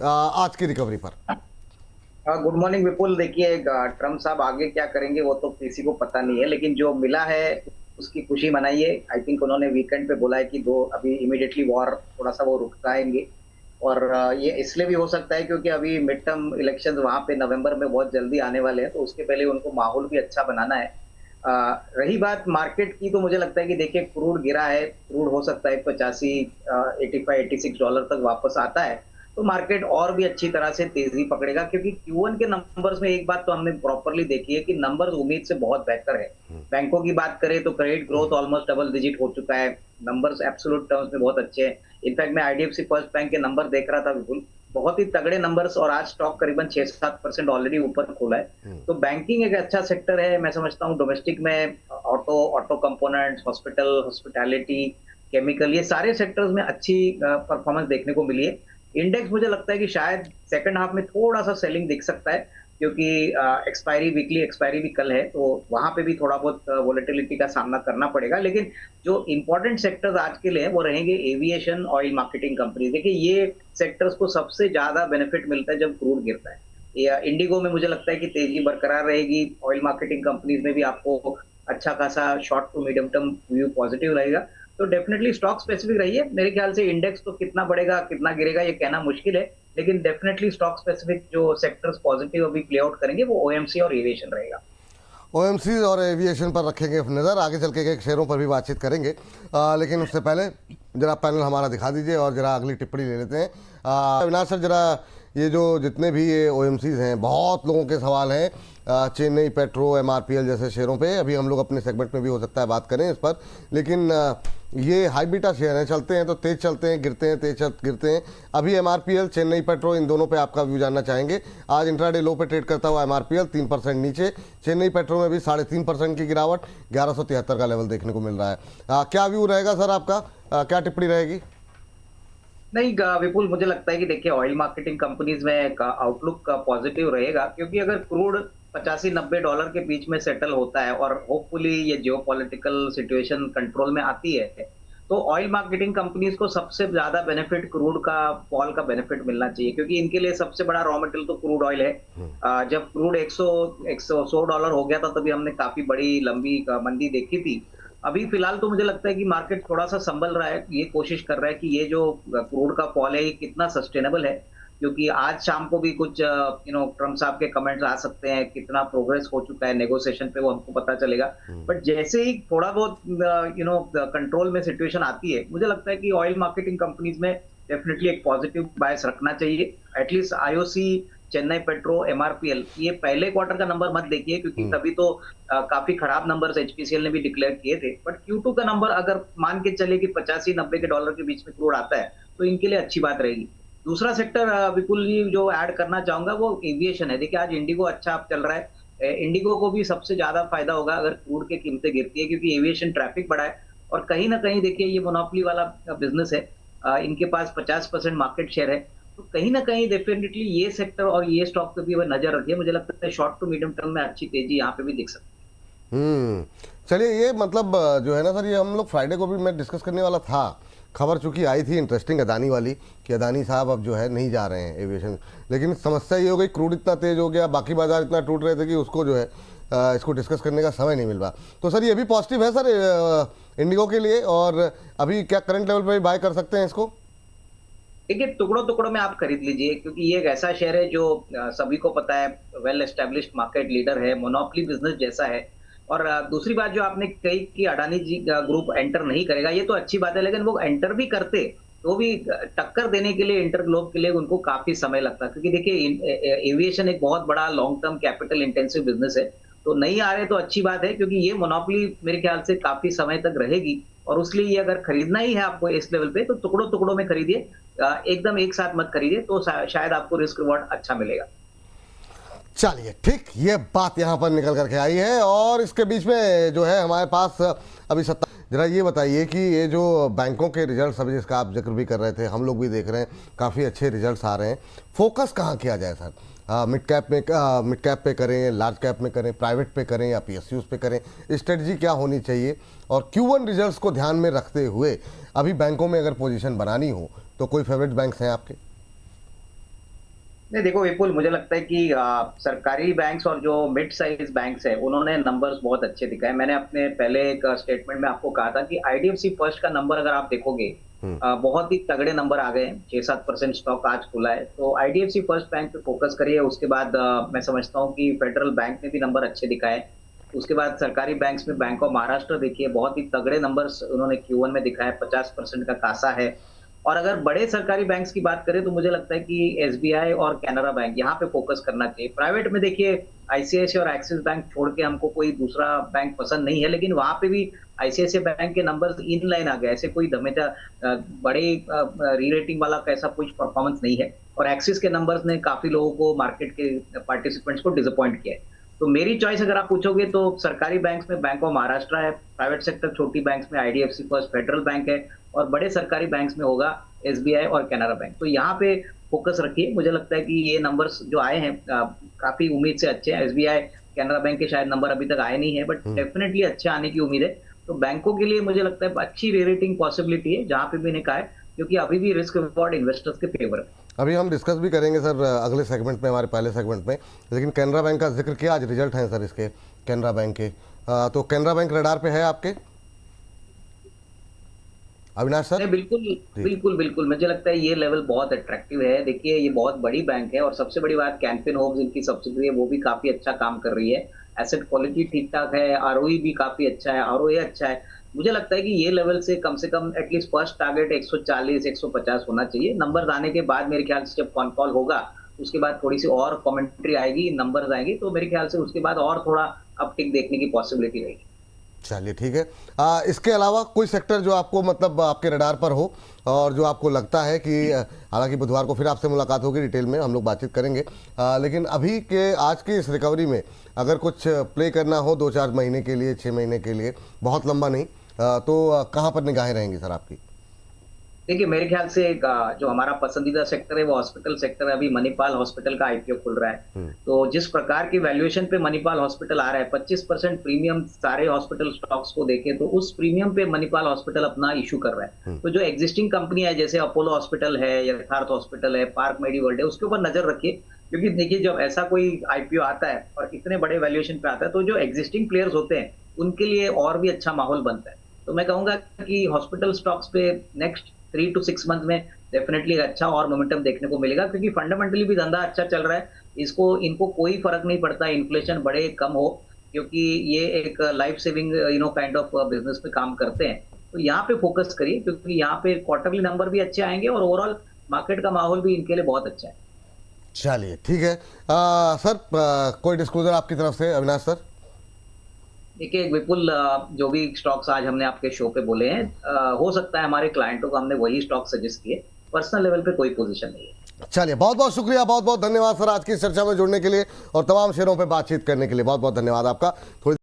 आज की रिकवरी पर। गुड मॉर्निंग विपुल। देखिए, ट्रम्प साहब आगे क्या करेंगे वो तो किसी को पता नहीं है, लेकिन जो मिला है उसकी खुशी मनाइए। आई थिंक उन्होंने वीकेंड पे बोला है कि दो अभी इमीडिएटली वॉर थोड़ा सा वो रुकाएंगे। और ये इसलिए भी हो सकता है क्योंकि अभी मिड टर्म इलेक्शन वहां पे नवंबर में बहुत जल्दी आने वाले हैं, तो उसके पहले उनको माहौल भी अच्छा बनाना है। रही बात मार्केट की, तो मुझे लगता है कि देखिए क्रूड गिरा है, क्रूड हो सकता है 85 $85-86 तक वापस आता है, तो मार्केट और भी अच्छी तरह से तेजी पकड़ेगा। क्योंकि Q1 के नंबर्स में एक बात तो हमने प्रॉपरली देखी है कि नंबर्स उम्मीद से बहुत बेहतर है। बैंकों की बात करें तो credit growth almost double digit हो चुका है, नंबर्स एब्सोल्यूट टर्म्स में बहुत अच्छे हैं। इनफैक्ट मैं आईडीएफसी फर्स्ट बैंक के नंबर देख रहा था विपुल, बहुत ही तगड़े नंबर्स, और आज स्टॉक करीबन 6-7% ऑलरेडी ऊपर खोला है। तो बैंकिंग एक अच्छा सेक्टर है, मैं समझता हूँ। डोमेस्टिक में auto auto components, hospital, hospitality, chemical, ये सारे सेक्टर्स में अच्छी परफॉर्मेंस देखने को मिली है। इंडेक्स मुझे लगता है कि शायद सेकंड हाफ में थोड़ा सा सेलिंग दिख सकता है, क्योंकि एक्सपायरी, वीकली एक्सपायरी भी कल है, तो वहां पे भी थोड़ा बहुत वोलेटिलिटी का सामना करना पड़ेगा। लेकिन जो इंपॉर्टेंट सेक्टर्स आज के लिए हैं वो रहेंगे एविएशन, ऑयल मार्केटिंग कंपनी। देखिए ये सेक्टर्स को सबसे ज्यादा बेनिफिट मिलता है जब क्रूड गिरता है। या इंडिगो में मुझे लगता है कि तेजी बरकरार रहेगी। ऑयल मार्केटिंग कंपनीज में भी आपको अच्छा खासा short to medium term view positive रहेगा। तो डेफिनेटली स्टॉक स्पेसिफिक रहिए। मेरे ख्याल से इंडेक्स तो कितना बढ़ेगा कितना गिरेगा ये कहना मुश्किल है, लेकिन डेफिनेटली स्टॉक स्पेसिफिक जो सेक्टर्स पॉजिटिव अभी प्ले आउट करेंगे वो ओएमसी और एविएशन रहेगा। ओएमसी और एविएशन पर रखेंगे नज़र, आगे चल के शेयरों पर भी बातचीत करेंगे। लेकिन उससे पहले जरा पैनल हमारा दिखा दीजिए और जरा अगली टिप्पणी ले लेते हैं। अविनाश सर, जरा ये जो जितने भी ये ओएमसीज हैं, बहुत लोगों के सवाल हैं चेन्नई पेट्रो, एमआरपीएल जैसे शेयरों पे। अभी हम लोग अपने सेगमेंट में भी हो सकता है बात करें इस पर, लेकिन ये हाई बीटा शेयर हैं, चलते हैं तो तेज चलते हैं, गिरते हैं तेज गिरते हैं। अभी एमआरपीएल, चेन्नई पेट्रो, इन दोनों पे आपका व्यू जानना चाहेंगे। आज इंट्राडे लो पे ट्रेड करता हुआ एमआरपीएल 3% नीचे, चेन्नई पेट्रो में भी 3.5% की गिरावट, 1173 का लेवल देखने को मिल रहा है। क्या व्यू रहेगा सर आपका, क्या टिप्पणी रहेगी? नहीं विपुल, मुझे लगता है कि देखिए ऑयल मार्केटिंग कंपनीज में आउटलुक पॉजिटिव रहेगा, क्योंकि अगर क्रूड 85-90 के बीच में सेटल होता है और होपफुली ये जियोपॉलिटिकल सिचुएशन कंट्रोल में आती है, तो ऑयल मार्केटिंग कंपनीज को सबसे ज्यादा बेनिफिट क्रूड का फॉल का बेनिफिट मिलना चाहिए, क्योंकि इनके लिए सबसे बड़ा रॉ मटेरियल तो क्रूड ऑयल है। जब क्रूड 100 डॉलर हो गया था तभी हमने काफी बड़ी लंबी मंदी देखी थी। अभी फिलहाल तो मुझे लगता है कि मार्केट थोड़ा सा संभल रहा है, ये कोशिश कर रहा है कि ये जो क्रूड का फॉल है ये कितना सस्टेनेबल है। क्योंकि आज शाम को भी कुछ ट्रम्प साहब के कमेंट्स आ सकते हैं, कितना प्रोग्रेस हो चुका है नेगोशिएशन पे वो हमको पता चलेगा। बट जैसे ही थोड़ा बहुत कंट्रोल में सिचुएशन आती है, मुझे लगता है कि ऑयल मार्केटिंग कंपनीज में डेफिनेटली एक पॉजिटिव बायस रखना चाहिए। At least IOC, Chennai petro, MRPL, ये पहले क्वार्टर का नंबर मत देखिए, क्योंकि तभी तो काफी खराब नंबर्स एचपीसीएल ने भी डिक्लेयर किए थे। बट Q2 का नंबर अगर मान के चले कि 85-90 के बीच में क्रूड आता है, तो इनके लिए अच्छी बात रहेगी। दूसरा सेक्टर विपुल जी जो ऐड करना चाहूंगा वो एविएशन है। देखिए आज इंडिगो अच्छा चल रहा है, इंडिगो को भी सबसे ज्यादा फायदा होगा अगर क्रूड की कीमतें गिरती है, क्योंकि एविएशन ट्रैफिक बढ़ा है और कहीं ना कहीं देखिए ये मोनोपोली वाला बिजनेस है। इनके पास 50% मार्केट शेयर है, तो कहीं ना कहीं डेफिनेटली ये सेक्टर और ये स्टॉक पे भी वह नजर रखिए। मुझे लगता है शॉर्ट टू मीडियम टर्म में अच्छी तेजी यहाँ पे भी दिख सकती हम्म, चलिए, ये मतलब जो है ना सर, ये हम लोग फ्राइडे को भी मैं डिस्कस करने वाला था। खबर चूंकि आई थी इंटरेस्टिंग अदानी वाली, कि अदानी साहब अब जो है नहीं जा रहे हैं एविएशन। लेकिन समस्या ये हो गई, क्रूड इतना तेज हो गया, बाकी बाजार इतना टूट रहे थे कि उसको जो है इसको डिस्कस करने का समय नहीं मिल रहा। तो सर ये भी पॉजिटिव है सर इंडिगो के लिए, और अभी क्या करंट लेवल पर भी बाय कर सकते हैं इसको? देखिए टुकड़ों टुकड़ों में आप खरीद लीजिए, क्योंकि ये एक ऐसा शेयर है जो सभी को पता है, वेल एस्टेब्लिश्ड मार्केट लीडर है, मोनोपोली बिजनेस जैसा है। और दूसरी बात जो आपने कही कि अडानी जी ग्रुप एंटर नहीं करेगा, ये तो अच्छी बात है, लेकिन वो एंटर भी करते तो भी टक्कर देने के लिए इंटर ग्लोब के लिए उनको काफी समय लगता है। क्योंकि देखिए एविएशन एक बहुत बड़ा long term capital intensive business है, तो नहीं आ रहे तो अच्छी बात है, क्योंकि ये मोनोपोली मेरे ख्याल से काफी समय तक रहेगी। और उसलिए ये अगर खरीदना ही है आपको इस लेवल पे, तो टुकड़ों टुकड़ों में खरीदिए, एकदम एक साथ मत खरीदिए, तो शायद आपको रिस्क रिवॉर्ड अच्छा मिलेगा। चलिए ठीक, ये बात यहाँ पर निकल करके आई है। और इसके बीच में जो है हमारे पास अभी सत्ता, जरा ये बताइए कि ये जो बैंकों के रिजल्ट्स अभी जिसका आप जिक्र भी कर रहे थे, हम लोग भी देख रहे हैं काफ़ी अच्छे रिजल्ट्स आ रहे हैं। फोकस कहाँ किया जाए सर? मिड कैप पे करें, लार्ज कैप में करें, प्राइवेट पे करें, या पीएसयूज पे करें? स्ट्रेटजी क्या होनी चाहिए? और Q1 रिजल्ट्स को ध्यान में रखते हुए अभी बैंकों में अगर पोजीशन बनानी हो तो कोई फेवरेट बैंक्स हैं आपके? नहीं देखो विपुल, मुझे लगता है कि सरकारी बैंक्स और जो मिड साइज बैंक्स है उन्होंने नंबर्स बहुत अच्छे दिखाए। मैंने अपने पहले एक स्टेटमेंट में आपको कहा था कि आईडीएफसी फर्स्ट का नंबर अगर आप देखोगे बहुत ही तगड़े नंबर आ गए हैं। 6-7% स्टॉक आज खुला है, तो आईडीएफसी फर्स्ट बैंक पे फोकस करिए। उसके बाद मैं समझता हूँ कि फेडरल बैंक ने भी नंबर अच्छे दिखाए। उसके बाद सरकारी बैंक्स में बैंक ऑफ महाराष्ट्र देखिए, बहुत ही तगड़े नंबर्स उन्होंने Q1 में दिखाए, 50% का कासा है। और अगर बड़े सरकारी बैंक्स की बात करें तो मुझे लगता है कि एसबीआई और कैनरा बैंक यहाँ पे फोकस करना चाहिए। प्राइवेट में देखिए आईसीआईसीआई और एक्सिस बैंक छोड़ के हमको कोई दूसरा बैंक पसंद नहीं है, लेकिन वहां पे भी आईसीआईसीआई बैंक के नंबर्स इन लाइन आ गए। ऐसे कोई धमेचा बड़े री रेटिंग वाला कैसा कुछ परफॉर्मेंस नहीं है। और एक्सिस के नंबर्स ने काफी लोगों को, मार्केट के पार्टिसिपेंट्स को डिसअपॉइंट किया है। तो मेरी चॉइस अगर आप पूछोगे तो सरकारी बैंक्स में बैंक ऑफ महाराष्ट्र है, प्राइवेट सेक्टर छोटी बैंक्स में आईडीएफसी फर्स्ट, फेडरल बैंक है, और बड़े सरकारी बैंक्स में होगा एसबीआई और कैनरा बैंक। तो यहाँ पे फोकस रखिए। मुझे लगता है कि ये नंबर्स जो आए हैं काफी उम्मीद से अच्छे हैं। एसबीआई कैनरा बैंक के शायद नंबर अभी तक आए नहीं है, बट डेफिनेटली अच्छे आने की उम्मीद है। तो बैंकों के लिए मुझे लगता है अच्छी रेटिंग पॉसिबिलिटी है, जहां पे भी मैंने कहा है, क्योंकि अभी भी रिस्क रिवॉर्ड इन्वेस्टर्स के फेवर है। अभी हम डिस्कस भी करेंगे सर अगले सेगमेंट में, हमारे पहले सेगमेंट में, लेकिन कैनरा बैंक का जिक्र किया। आज रिजल्ट हैं सर इसके, कैनरा बैंक के। तो कैनरा बैंक रडार पे है आपके अविनाश सर? नहीं, बिल्कुल बिल्कुल बिल्कुल, मुझे लगता है ये लेवल बहुत अट्रैक्टिव है। देखिए ये बहुत बड़ी बैंक है, और सबसे बड़ी बात कैनफिन होम्स इनकी सब्सिडरी है, वो भी काफी अच्छा काम कर रही है। एसेट क्वालिटी ठीक ठाक है, आरओई भी काफी अच्छा है, आरओए अच्छा है। मुझे लगता है कि ये लेवल से कम एटलीस्ट फर्स्ट टारगेट 140 150 होना चाहिए। नंबर्स आने के बाद मेरे ख्याल से जब कॉन कॉल होगा उसके बाद थोड़ी सी और कमेंट्री आएगी, नंबर्स आएंगे, तो मेरे ख्याल से उसके बाद और थोड़ा अपटिक देखने की पॉसिबिलिटी रहेगी। चलिए ठीक है। इसके अलावा कोई सेक्टर जो आपको मतलब आपके रडार पर हो और जो आपको लगता है कि हालांकि बुधवार को फिर आपसे मुलाकात होगी, डिटेल में हम लोग बातचीत करेंगे, लेकिन अभी के आज की इस रिकवरी में अगर कुछ प्ले करना हो 2-4 महीने के लिए, 6 महीने के लिए, बहुत लंबा नहीं, तो कहाँ पर निगाहें रहेंगी सर आपकी? देखिए मेरे ख्याल से जो हमारा पसंदीदा सेक्टर है वो हॉस्पिटल सेक्टर है। अभी मणिपाल हॉस्पिटल का आईपीओ खुल रहा है, तो जिस प्रकार की वैल्यूएशन पे मणिपाल हॉस्पिटल आ रहा है, 25% प्रीमियम सारे हॉस्पिटल स्टॉक्स को देखें तो उस प्रीमियम पे मणिपाल हॉस्पिटल अपना इशू कर रहा है। तो जो एग्जिस्टिंग कंपनी है जैसे अपोलो हॉस्पिटल है, यथार्थ हॉस्पिटल है, पार्क मेडीवर्ल्ड है, उसके ऊपर नजर रखिए। क्योंकि देखिए जब ऐसा कोई आईपीओ आता है और इतने बड़े वैल्यूएशन पे आता है, तो जो एग्जिस्टिंग प्लेयर्स होते हैं उनके लिए और भी अच्छा माहौल बनता है। तो मैं कहूंगा कि हॉस्पिटल स्टॉक्स पे नेक्स्ट 3 to 6 मंथ में डेफिनेटली अच्छा और मोमेंटम देखने को मिलेगा, क्योंकि फंडामेंटली भी धंधा अच्छा चल रहा है। इनको कोई फर्क नहीं पड़ता इन्फ्लेशन बढ़े कम हो, क्योंकि ये एक life saving kind of business में काम करते हैं। तो यहाँ पे फोकस करिए, क्योंकि यहाँ पे क्वार्टरली नंबर भी अच्छे आएंगे और ओवरऑल मार्केट का माहौल भी इनके लिए बहुत अच्छा है। चलिए ठीक है। सर कोई डिस्क्लोजर आपकी तरफ से अविनाश सर? देखिए विपुल, जो भी स्टॉक्स आज हमने आपके शो पे बोले हैं, हो सकता है हमारे क्लाइंटों को हमने वही स्टॉक सजेस्ट किए, पर्सनल लेवल पे कोई पोजीशन नहीं है। चलिए बहुत बहुत शुक्रिया, बहुत बहुत धन्यवाद सर आज की इस चर्चा में जुड़ने के लिए और तमाम शेयरों पे बातचीत करने के लिए। बहुत बहुत धन्यवाद आपका। थोड़ी